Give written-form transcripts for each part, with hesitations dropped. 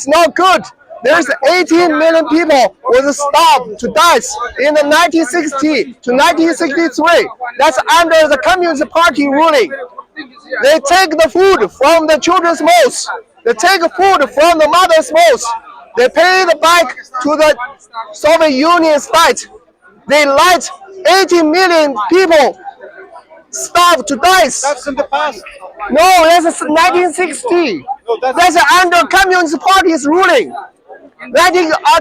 It's not good. There's 18 million people was starved to death in the 1960 to 1963. That's under the Communist Party ruling. They take the food from the children's mouths. They take food from the mother's mouths. They pay it back to the Soviet Union state. They let 80 million people starve to death. That's in the past. No, that's 1960. That's under Communist Party's ruling.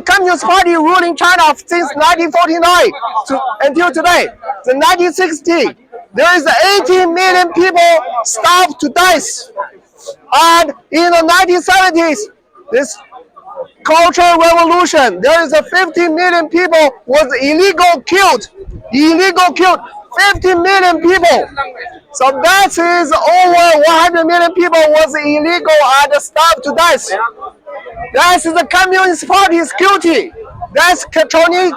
Communist Party ruling China since 1949 until today. The 1960, there is 18 million people starved to death. And in the 1970s, this Cultural Revolution, there is 50 million people was illegal killed. 50 million people. So that is over 100 million people was illegal and starved to death. That's the Communist Party's guilty. That's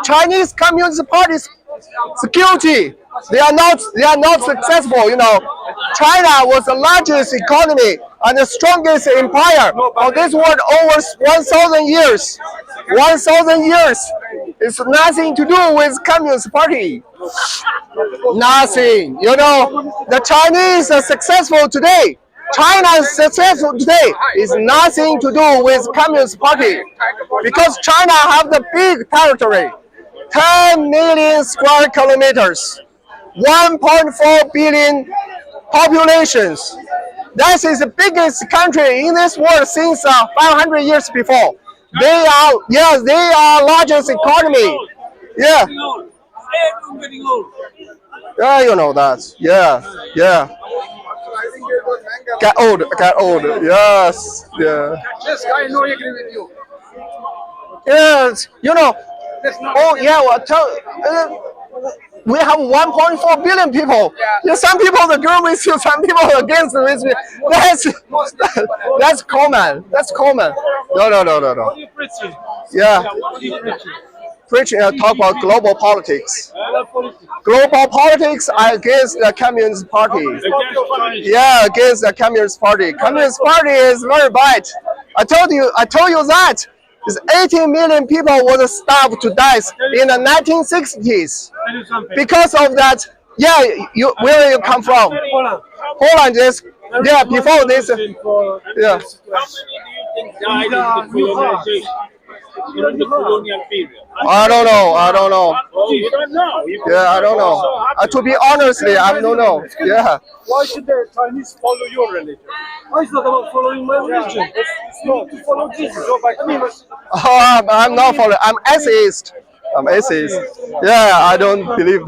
Chinese Communist Party's guilty. They are not successful. You know, China was the largest economy and the strongest empire of this world over 1,000 years. 1,000 years. It's nothing to do with Communist Party. Nothing. You know, the Chinese are successful today. China's successful today is nothing to do with Communist Party because China have the big territory, 10 million square kilometers, 1.4 billion populations. That is the biggest country in this world since 500 years before. They are largest economy. Yeah. Yeah, you know that. Yeah. Get old. Yes. Yeah. Yes, I know. I agree with you. Yes. You know. Oh yeah. We have 1.4 billion people. Yeah, some people agree with you, some people against with me. That's common. That's common. No. What are you preaching? Yeah. What are you preaching? Preaching talk about global politics. Global politics against the Communist Party. Yeah, against the Communist Party. Communist Party is very bad. I told you that. Is 18 million people was starved to death in the 1960s. Because of that, yeah, where you come from? Poland is, yeah, before this, yeah. How many do you think died in the colonization? During the colonial period? I don't know. Oh, you don't know? Yeah, I don't know. To be honestly, I don't know. Yeah. Why should the Chinese follow your religion? Why it's not about following my religion? It's not to follow Jesus. I'm not following. I'm atheist. Yeah, I don't believe.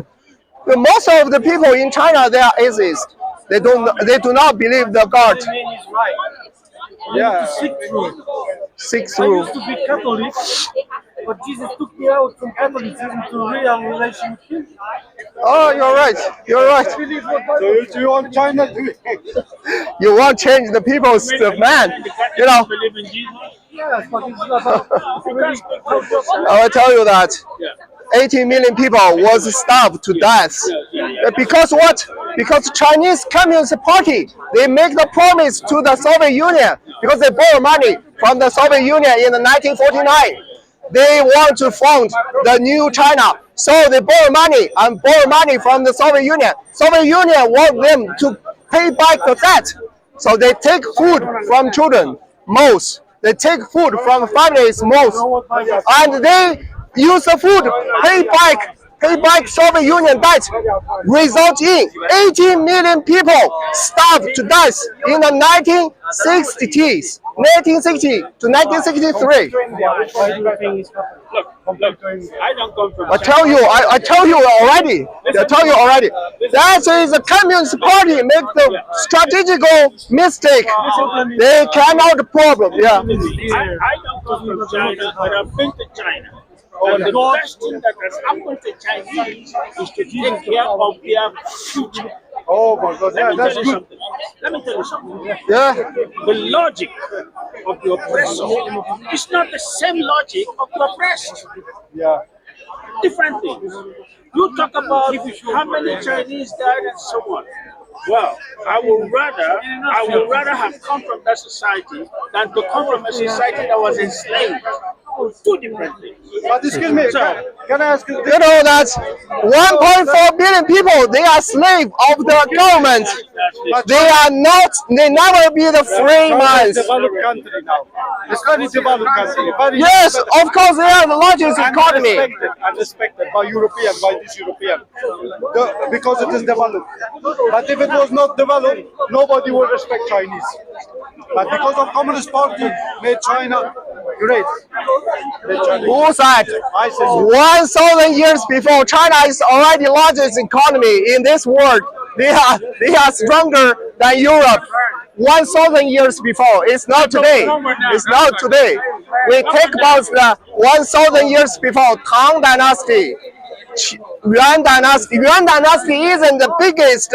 Most of the people in China, they are atheists. They do not believe the God. Yeah. Seek I through. used to be Catholic, but Jesus took me out from Catholicism to real relation with Him. Oh, you're right. So you want China to You want to change the people's man. You know, Believe in Jesus? Yes, but it's not about I will tell you that 18 million people was starved to death. Because what? Because Chinese Communist Party, they make the promise to the Soviet Union because they borrow money from the Soviet Union in 1949. They want to found the new China. So they borrow money from the Soviet Union. Soviet Union want them to pay back the debt. So they take food from children, most. They take food from families, most. And they use the food, pay back Soviet Union debt, result in 18 million people starved to death in the 1960s, 1960 to 1963. Look, I don't come from I tell you already. That is the Communist Party make the strategical mistake. They cannot problem. Yeah. I don't come from China, but I've been to China. And the best thing that has happened to Chinese is to take care of their future. Oh my God, yeah, that's good. Let me tell you something. Yeah. The logic of the oppressor is not the same logic of the oppressed. Yeah. Different things. You talk about how many Chinese died and so on. Well, I would rather have come from that society than to come from a society that was enslaved. Two different things. But excuse me, So, can I ask you You know that 1.4 billion people, they are slave of the government. They are not, they never be the free minds. developed country now. It's very developed country. Very Yes, of course, they are the largest and economy. respected by European, by this European, because it is developed. But if it was not developed, nobody would respect Chinese. But because of Communist Party made China great. Made China Who said I said 1,000 years before, China is already largest economy in this world. They are stronger than Europe. 1,000 years before. It's not today. It's not today. We take about the 1,000 years before Tang Dynasty. Yuan Dynasty. Yuan Dynasty isn't the biggest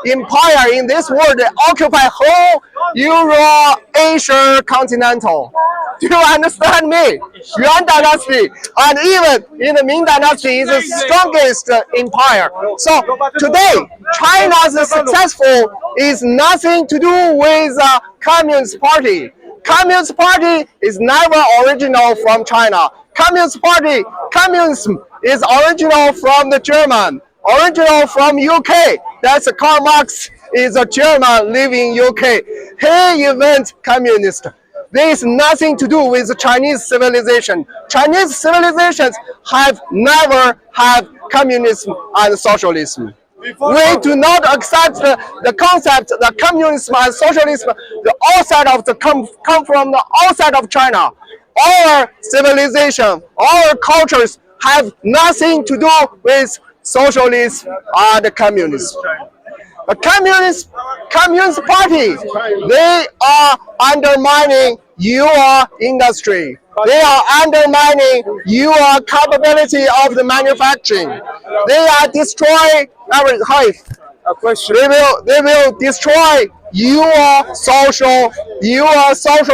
empire in this world. They occupy whole Euro-Asia continental. Do you understand me? Yuan Dynasty, and even in the Ming Dynasty, is the strongest empire. So today, China's successful is nothing to do with the Communist Party. Communist Party is never original from China. Communism is original from the German, original from UK. That's Karl Marx is a German living in UK. He invented communist. There is nothing to do with the Chinese civilization. Chinese civilizations have never had communism and socialism. We do not accept the concept that communism and socialism, the outside of the come from the outside of China. Our civilization, our cultures have nothing to do with socialism and communism. The Communist Party, they are undermining your industry. They are undermining your capability of the manufacturing. They are destroying our health. They will destroy your social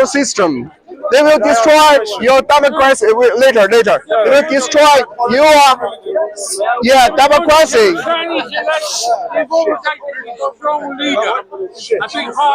system. They will destroy your democracy later. They will destroy your democracy. Chinese election, they've always had a strong leader. I think